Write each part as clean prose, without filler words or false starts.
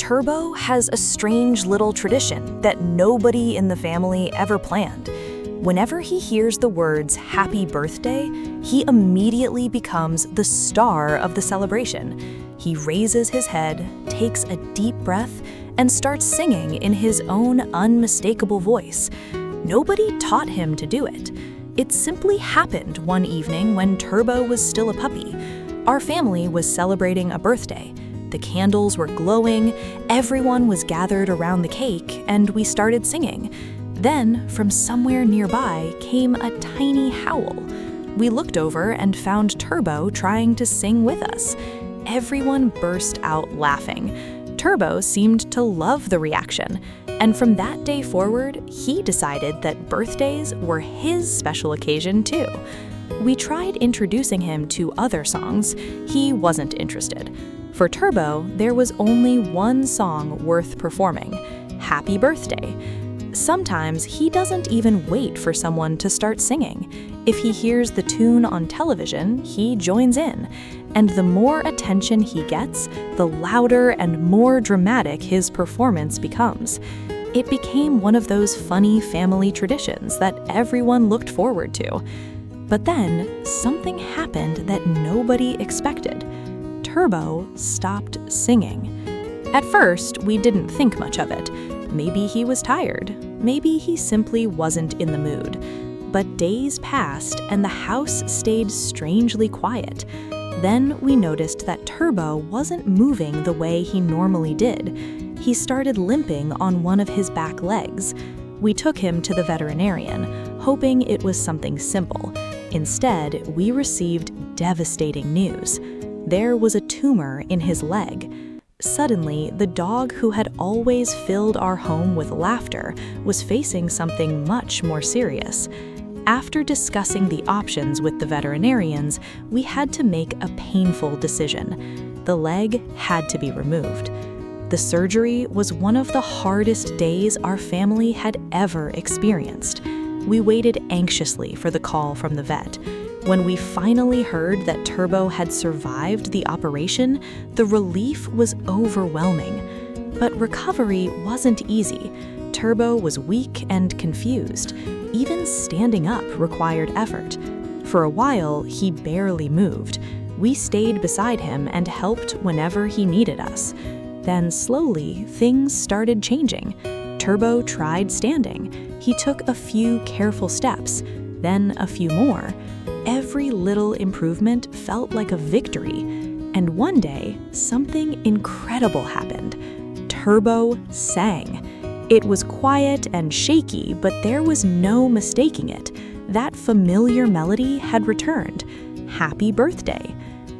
Turbo has a strange little tradition that nobody in the family ever planned. Whenever he hears the words "Happy Birthday," he immediately becomes the star of the celebration. He raises his head, takes a deep breath, and starts singing in his own unmistakable voice. Nobody taught him to do it. It simply happened one evening when Turbo was still a puppy. Our family was celebrating a birthday. The candles were glowing, everyone was gathered around the cake, and we started singing. Then, from somewhere nearby, came a tiny howl. We looked over and found Turbo trying to sing with us. Everyone burst out laughing. Turbo seemed to love the reaction, and from that day forward, he decided that birthdays were his special occasion too. We tried introducing him to other songs. He wasn't interested. For Turbo, there was only one song worth performing: Happy Birthday. Sometimes he doesn't even wait for someone to start singing. If he hears the tune on television, he joins in. And the more attention he gets, the louder and more dramatic his performance becomes. It became one of those funny family traditions that everyone looked forward to. But then, something happened that nobody expected. Turbo stopped singing. At first, we didn't think much of it. Maybe he was tired. Maybe he simply wasn't in the mood. But days passed and the house stayed strangely quiet. Then we noticed that Turbo wasn't moving the way he normally did. He started limping on one of his back legs. We took him to the veterinarian, hoping it was something simple. Instead, we received devastating news. There was a tumor in his leg. Suddenly, the dog who had always filled our home with laughter was facing something much more serious. After discussing the options with the veterinarians, we had to make a painful decision. The leg had to be removed. The surgery was one of the hardest days our family had ever experienced. We waited anxiously for the call from the vet. When we finally heard that Turbo had survived the operation, the relief was overwhelming. But recovery wasn't easy. Turbo was weak and confused. Even standing up required effort. For a while, he barely moved. We stayed beside him and helped whenever he needed us. Then slowly, things started changing. Turbo tried standing. He took a few careful steps, then a few more. Every little improvement felt like a victory. And one day, something incredible happened. Turbo sang. It was quiet and shaky, but there was no mistaking it. That familiar melody had returned. Happy Birthday.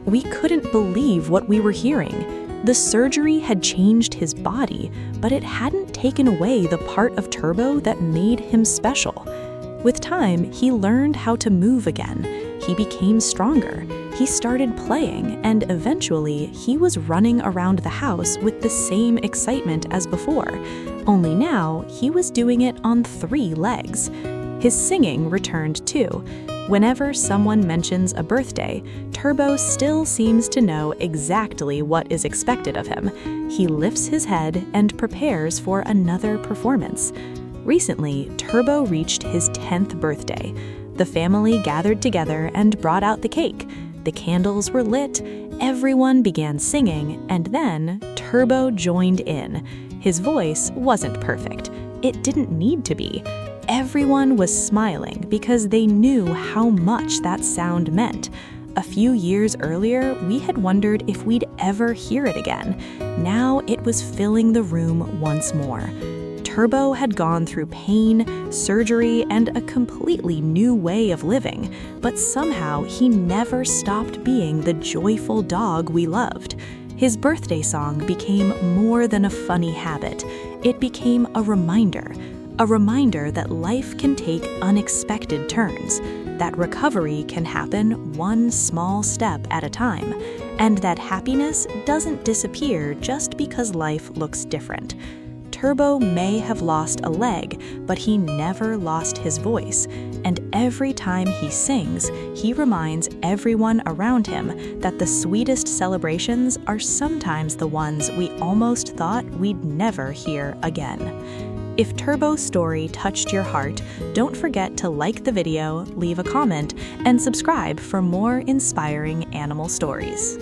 We couldn't believe what we were hearing. The surgery had changed his body, but it hadn't taken away the part of Turbo that made him special. With time, he learned how to move again. He became stronger. He started playing, and eventually, he was running around the house with the same excitement as before. Only now, he was doing it on 3 legs. His singing returned too. Whenever someone mentions a birthday, Turbo still seems to know exactly what is expected of him. He lifts his head and prepares for another performance. Recently, Turbo reached his 10th birthday. The family gathered together and brought out the cake. The candles were lit, everyone began singing, and then Turbo joined in. His voice wasn't perfect. It didn't need to be. Everyone was smiling because they knew how much that sound meant. A few years earlier, we had wondered if we'd ever hear it again. Now it was filling the room once more. Turbo had gone through pain, surgery, and a completely new way of living, but somehow he never stopped being the joyful dog we loved. His birthday song became more than a funny habit. It became a reminder that life can take unexpected turns, that recovery can happen one small step at a time, and that happiness doesn't disappear just because life looks different. Turbo may have lost a leg, but he never lost his voice, and every time he sings, he reminds everyone around him that the sweetest celebrations are sometimes the ones we almost thought we'd never hear again. If Turbo's story touched your heart, don't forget to like the video, leave a comment, and subscribe for more inspiring animal stories.